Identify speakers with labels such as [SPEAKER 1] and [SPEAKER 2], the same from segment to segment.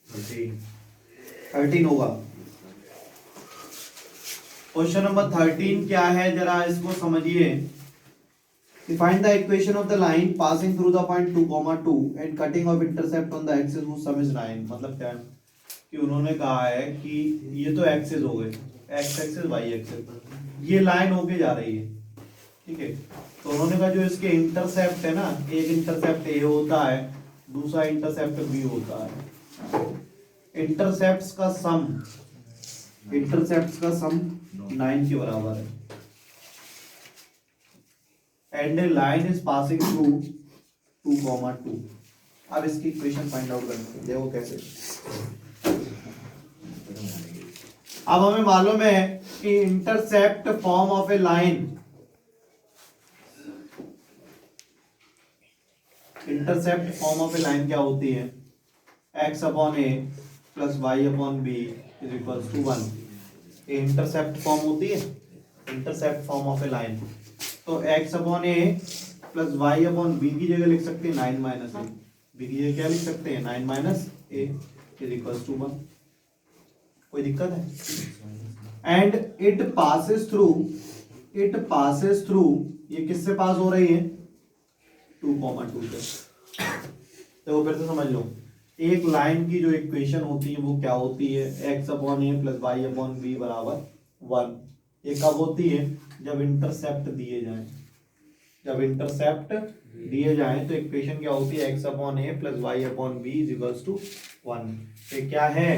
[SPEAKER 1] 13 होगा। Question number 13 क्या है जरा इसको समझिए। Find the equation of the line passing through the point 2, 2 and cutting off intercept on the axis whose sum is 9। मतलब क्या है कि उन्होंने कहा है कि ये तो एक्सिस हो गए, एक्स एक्सिस वाई एक्सिस, ये लाइन होके जा रही है, ठीक है। तो उन्होंने कहा जो इसके इंटरसेप्ट है ना, एक इंटरसेप्ट ए होता है, दूसरा इंटरसेप्ट बी होता है। इंटरसेप्ट्स का सम 9 के बराबर है। And A line is passing through 2, 2। अब इसकी इक्वेशन फाइंड आउट करनी है, देखो कैसे। अब हमें मालूम है कि intercept form of a line, intercept form of a line क्या होती है, x upon a plus y upon b is equals to 1। ये इंटरसेप्ट फॉर्म होती है, intercept form of a line. तो x upon a plus y upon b की जगह लिख सकते हैं 9 माइनस ए, बी की जगह क्या लिख सकते हैं 9 minus a is equals to 1। कोई दिक्कत है? एंड इट पासेस थ्रू, ये किससे पास हो रही है 2, 2 से। तो फिर से समझ लो, एक लाइन की जो इक्वेशन होती है वो क्या होती है, x upon a plus y upon B बराबर 1। ये कब होती है, जब इंटरसेप्ट दिए जाएं, जब इंटरसेप्ट दिए जाएं तो इक्वेशन क्या होती है, x upon a plus y upon b is equals to 1। ये क्या है,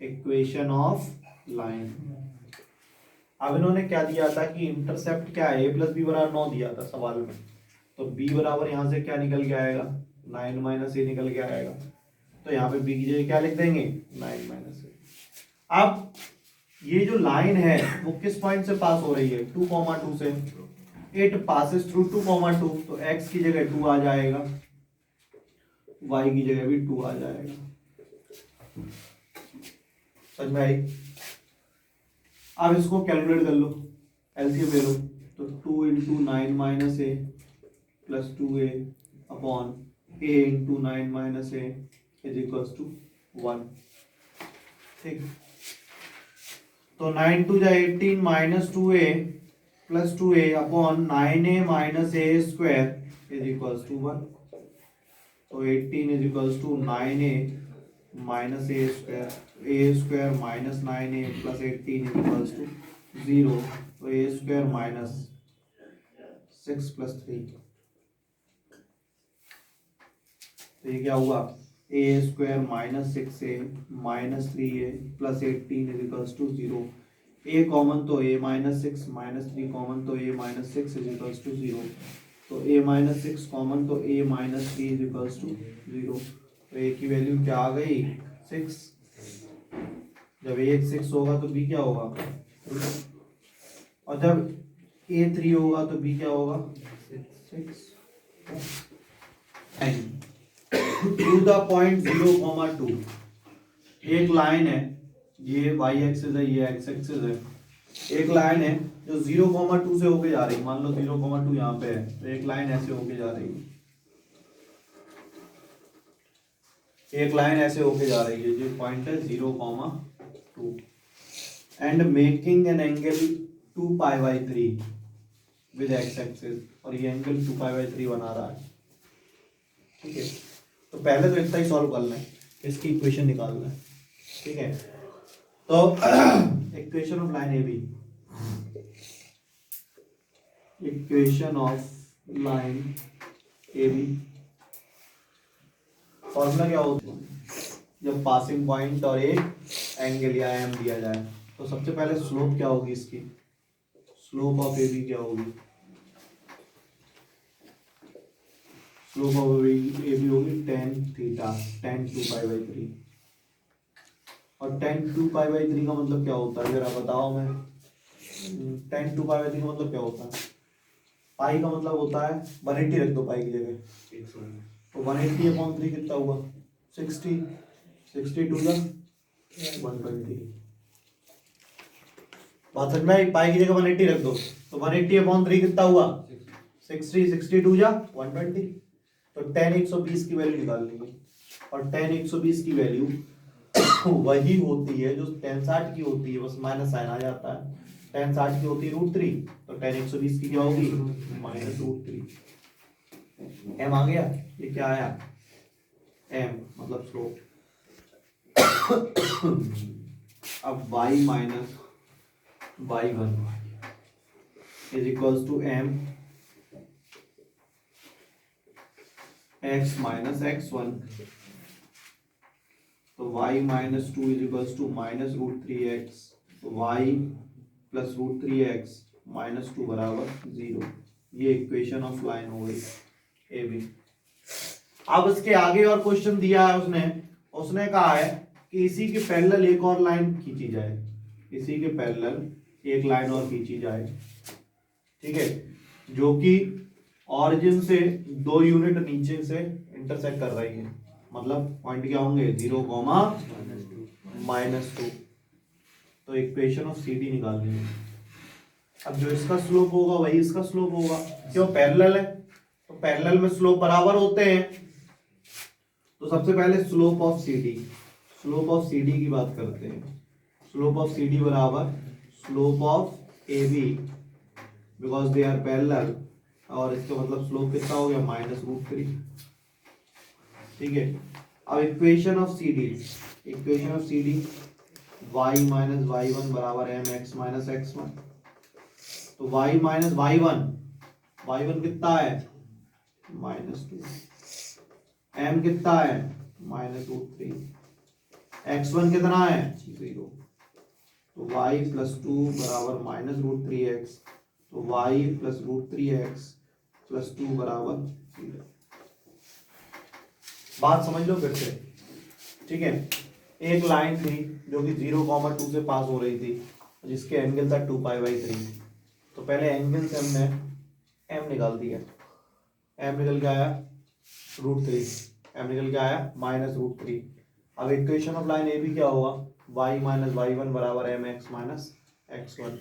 [SPEAKER 1] इक्वेशन ऑफ लाइन। अब इन्होंने क्या दिया था कि इंटरसेप्ट क्या है, a प्लस बी बराबर 9 दिया था सवाल में, तो b बराबर यहां से क्या निकल के आएगा 9 माइनस ए निकल के आएगा। तो यहाँ पे b की जगह क्या लिख देंगे 9 माइनस ए। अब ये जो लाइन है वो किस पॉइंट से पास हो रही है 2, 2 से। इट पासेस थ्रू 2, 2, तो x की जगह 2 आ जाएगा, y की जगह भी 2 आ जाएगा। समझ में आई? अब इसको कैलकुलेट कर लो, एलसीएम ले लो। तो 2 into 9 minus a plus 2a upon a into 9 minus a is equals to 1। ठीक, तो 9 टू जा 18 minus 2a plus 2a upon 9a minus a square is equals to 1। तो 18 is equals to 9a minus a square minus 9a plus 18 is equals to 0। तो a square minus 6 plus 3, तो ये क्या हुआ a square minus 6a minus 3a plus 18 is equals to 0। a common तो a minus 6 minus 3 common तो a minus 6 is equals to 0। तो a minus 6 common तो a minus 3 is equals to 0। तो a की वैल्यू क्या आ गई 6। जब a 6 होगा तो b क्या होगा 3, और जब a 3 होगा तो b क्या होगा 6। टू द पॉइंट 0, 2 एक लाइन है, ये वाई एक्सिस है, ये एक्स एक्सिस है। एक लाइन है जो 0, 2 से होके जा रही है, मान लो 0, 2 यहाँ पे है, तो एक लाइन ऐसे होके जा रही है, एक लाइन ऐसे होके जा रही है, जो पॉइंट है 0, 2 and making an angle 2π/3 with x axis, और ये एंगल 2π/3 बना रहा है। ठीक है, तो पहले तो इतना ही सॉल्व करना है, इसकी इक्वेशन निकालना है। ठीक है, तो equation of line A B, equation of line A B formula क्या होता है, जब पासिंग पॉइंट और एक एंगल या एम दिया जाए, तो सबसे पहले स्लोप क्या होगी इसकी, स्लोप ऑफ ए बी क्या होगी, स्लोप ऑफ ए बी होगी tan थीटा, tan 2π/3। और tan 2π/3 का मतलब क्या होता है जरा बताओ। मैं tan 2π/3 का मतलब क्या होता है, पाई का मतलब होता है 180 रख दो पाई की जगह, तो 180/3 कितना हुआ 60, 62 जा 120। बात समझ में आई? पाई की जगह 180 रख दो, तो 180/3 कितना हुआ 60, 62 जा 120। तो tan 120 की वैल्यू निकालनी है, और tan 120 की वैल्यू वही होती है जो tan 60 की होती है, बस माइनस साइन आ जाता है। tan 60 की होती है √3, तो tan 120 की क्या होगी -√3। m आ गया, ये क्या आया m मतलब स्लोप। अब y minus y1 is equals to m x minus x1, तो y minus 2 is equals to -√3x, तो y प्लस √3x माइनस 2 बराबर 0। ये इक्वेशन ऑफ लाइन हो गई ए बी। अब इसके आगे और क्वेश्चन दिया है उसने उसने कहा है कि इसी के पैरेलल एक और लाइन खींची जाए, इसी के पैरेलल एक लाइन और खींची जाए, ठीक है, जो कि ऑरिजिन से 2 यूनिट नीचे से इंटरसेक्ट कर रही है। मतलब पॉइंट क्या होंगे 0, -2। तो इक्वेशन ऑफ सी डी निकालनी है। अब जो इसका स्लोप होगा वही इसका स्लोप होगा, क्यों पैरेलल है, तो पैरेलल में स्लोप बराबर होते हैं। तो सबसे पहले slope of C D, slope of C D की बात करते हैं। स्लोप ऑफ सी डी बराबर slope of A B, because they are parallel, और इसका मतलब स्लोप कितना हो गया -√3, ठीक है। अब equation of C D, equation of C D y minus y1 बराबर mx माइनस x1, तो y माइनस y1 कितना है -2, m कितना है -√3, x1 कितना है 0, तो y प्लस 2 बराबर -√3x, तो y प्लस √3x प्लस 2 बराबर 0। बात समझ लो फिर से, ठीक है। एक लाइन थी जो कि 0,2 से पास हो रही थी, जिसके एंगल था 2π/3। तो पहले एंगल से हमने m निकाल दिया, m निकल के आया √3, m निकल के आया -√3। अब equation of line A B क्या होगा, y माइनस y1 बराबर mx माइनस x1।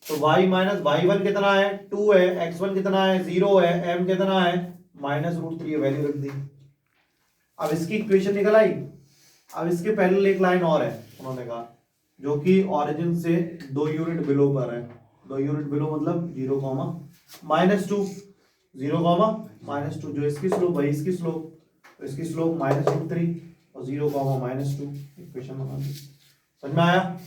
[SPEAKER 1] तो y माइनस y1 कितना है 2 है, x1 कितना है 0 है, m कितना है -√3 वैल्यू रख दी। अब इसकी इक्वेशन निकल आई। अब इसके पहले एक लाइन और है उन्होंने कहा, जो कि ऑरिजिन से 2 यूनिट बिलो पर है। 2 यूनिट बिलो मतलब 0, -2, 0, -2, जो इसकी स्लोप वही इसकी स्लोप, तो इसकी स्लोप -√3 और 0, -2। इक्वेशन बना दी, समझ में आया।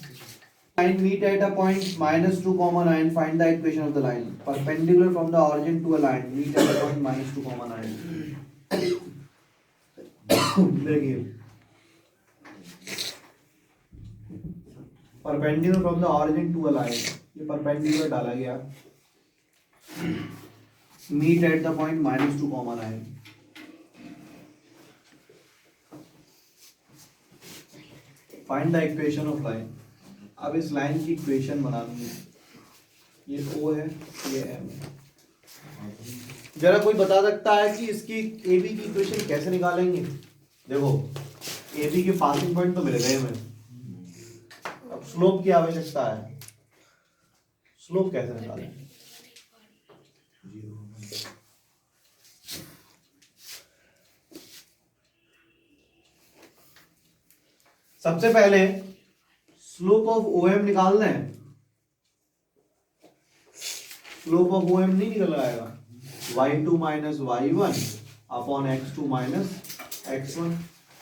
[SPEAKER 1] Line meet at a point -2, -9. Find the equation of the line perpendicular from the origin to a line meet at a point -2, -9। देखिए, perpendicular from the origin to a line, ये perpendicular डाला गया, meet at the point -2, -9। Find the equation of line. अब इस line की equation बनानी है, ये O है, ये M है। जरा कोई बता सकता है कि इसकी ए बी की इक्वेशन कैसे निकालेंगे। देखो, ए बी के पासिंग पॉइंट तो मिल गए हमें, अब स्लोप की आवश्यकता है। स्लोप कैसे निकालें, सबसे पहले स्लोप ऑफ OM निकालना है। स्लोप ऑफ OM नहीं निकल आएगा, y2 minus y1 upon x2 minus x1,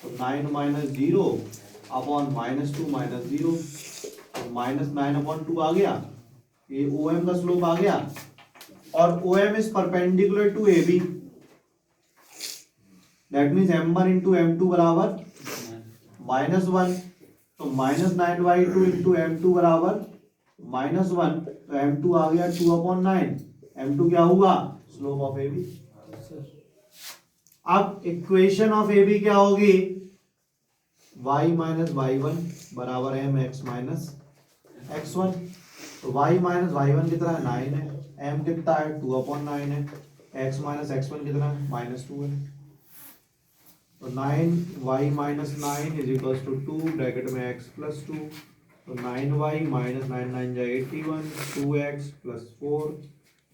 [SPEAKER 1] तो 9 माइनस 0 अपॉन -2 माइनस 0, तो -9/2 आ गया, ये OM का स्लोप आ गया। और OM is perpendicular to AB, that means m1 into m2 बराबर -1, तो -9/2 इंटू m2 बराबर -1, तो m2 आ गया 2/9। m2 क्या हुआ, स्लोप ऑफ AB। अब इक्वेशन ऑफ AB क्या होगी, y माइनस y1 बराबर mx माइनस x1, तो y माइनस y1 कितना है 9 है, m कितना है 2/9 है, x माइनस x1 कितना है -2 है, तो 9y minus 9 is equals to 2 bracket में x प्लस 2, तो 9y माइनस 9 9 जा 81, 2x प्लस 4,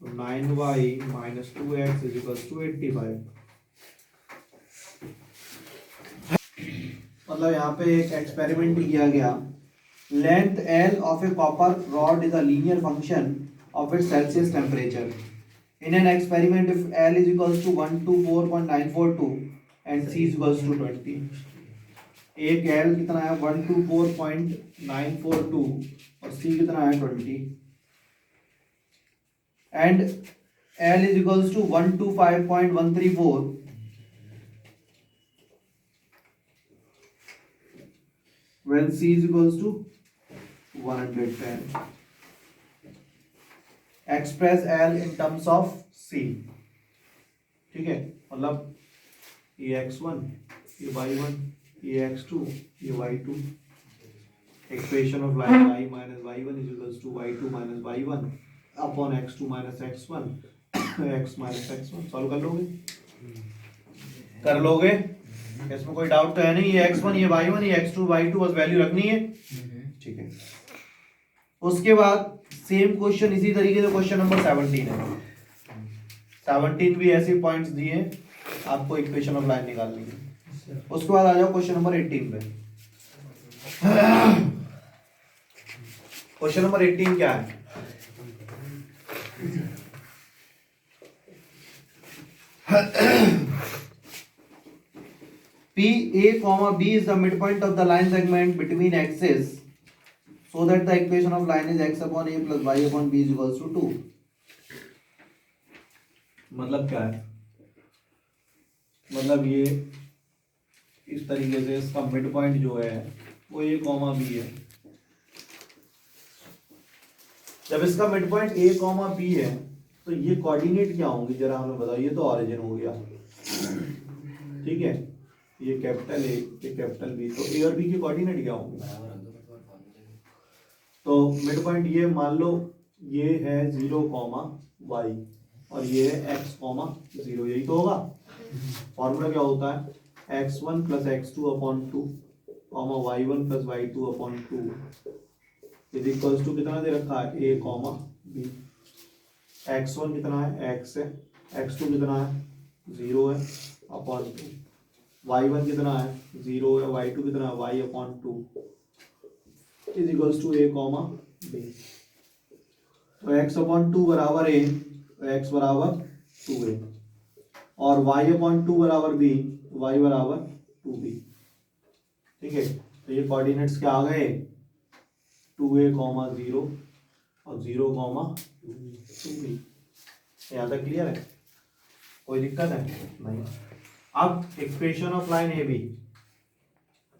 [SPEAKER 1] तो 9y minus 2x is equals to 85। मतलब यहाँ पे एक एक्सपेरिमेंट किया गया। Length L of a copper rod is a linear function of its Celsius temperature. In an experiment, if L is equals to 124.942 and C is equals to 20, एक L कितना है 124.942 और C कितना है 20, and L is equals to 125.134 when C is equals to 110. Express L in terms of C. ठीक है, मतलब ये x1, ये y1, ये x2, ये y2. Equation of line y minus y1 is equals to y2 minus y1 upon x2 minus x1 x minus x1. Solve कर लोगे? कर लोगे? इसमें कोई डाउट तो है नहीं? ये x1, ये y1, ये x2, y2 बस वैल्यू रखनी है, ठीक है। उसके बाद सेम क्वेश्चन इसी तरीके से क्वेश्चन नंबर 17 है। 17 भी ऐसे पॉइंट्स दिए, आपको इक्वेशन ऑफ लाइन निकालनी है। उसके बाद आ जाओ क्वेश्चन नंबर 18 पे। क्वेश्चन नंबर 18 क्या है? P A comma B is the midpoint of the line segment between axes, so that the equation of line is x upon a plus y upon b is equals to 2. मतलब क्या है? मतलब ये इस तरीके से इसका मिड पॉइंट जो है वो a कॉमा b है। जब इसका mid point a comma b है तो ये कोऑर्डिनेट क्या होंगे जरा हमें बताओ। ये तो ऑरिजिन हो गया, ठीक है, ये कैपिटल A, ये कैपिटल B, तो A और B के कोऑर्डिनेट क्या होंगे? तो मिड पॉइंट ये मान लो ये है 0, y और ये है x, 0, यही तो होगा। फॉर्मूला क्या होता है? x1 plus x2 upon 2 y1 plus y2 upon 2 is equals to कितना दे रखा है? a, b। x1 कितना है? x है। x2 कितना है? 0 है अपॉन 2। y1 कितना है? 0 है। y2 कितना है? y upon 2 is equals to a, b। तो x अपॉन 2 बराबर a, तो x बराबर 2a और y अपॉन 2 बराबर b, y बराबर 2b। ठीक है, तो ये कोऑर्डिनेट्स क्या आ गए? 2a, 0 और 0, 2b। यहाँ तक क्लियर है? कोई दिक्कत है? नहीं। अब equation of line A B.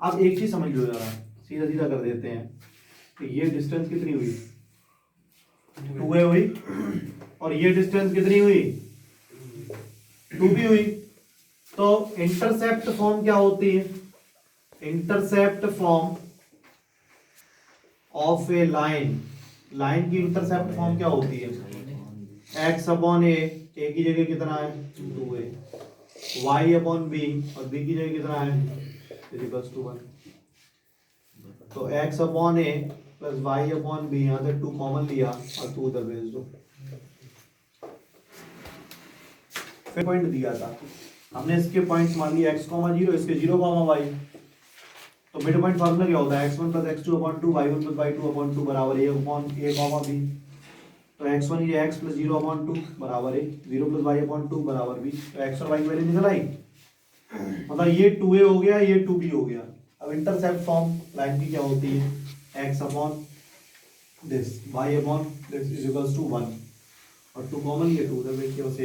[SPEAKER 1] अब एक चीज समझ लो जरा, सीधा सीधा कर देते हैं कि ये डिस्टेंस कितनी हुई? 2a हुई और ये डिस्टेंस कितनी हुई? 2b हुई। तो इंटरसेप्ट फॉर्म क्या होती है? Intercept form of a line, line की इंटरसेप्ट फॉर्म क्या होती है? x अपॉन a की जगह कितना है? 2a, y अपॉन b और b की जगह कितना है? Is equals to 1। तो x upon a plus y upon b, यहाँ से 2 कॉमन लिया और 2 उधर भेज दो। फिर पॉइंट दिया था हमने, इसके पॉइंट्स मान लिए x, 0, इसके 0, y। तो मिड पॉइंट फार्मूला क्या होता है? x1 plus x2 upon 2 y1 plus y2 upon 2 बराबर a अपॉन a, b। तो x1 ये x प्लस 0 अपॉन 2 बराबर a, 0 प्लस y अपॉन 2 बराबर b। तो x और y की वैल्यू निकल आई। मतलब ये 2a हो गया, ये 2b हो गया। अब इंटरसेप्ट फॉर्म लाइन की क्या होती है? x upon this, y upon this is equals to 1 और 2 कॉमन, ये 2 उधर देखिए बस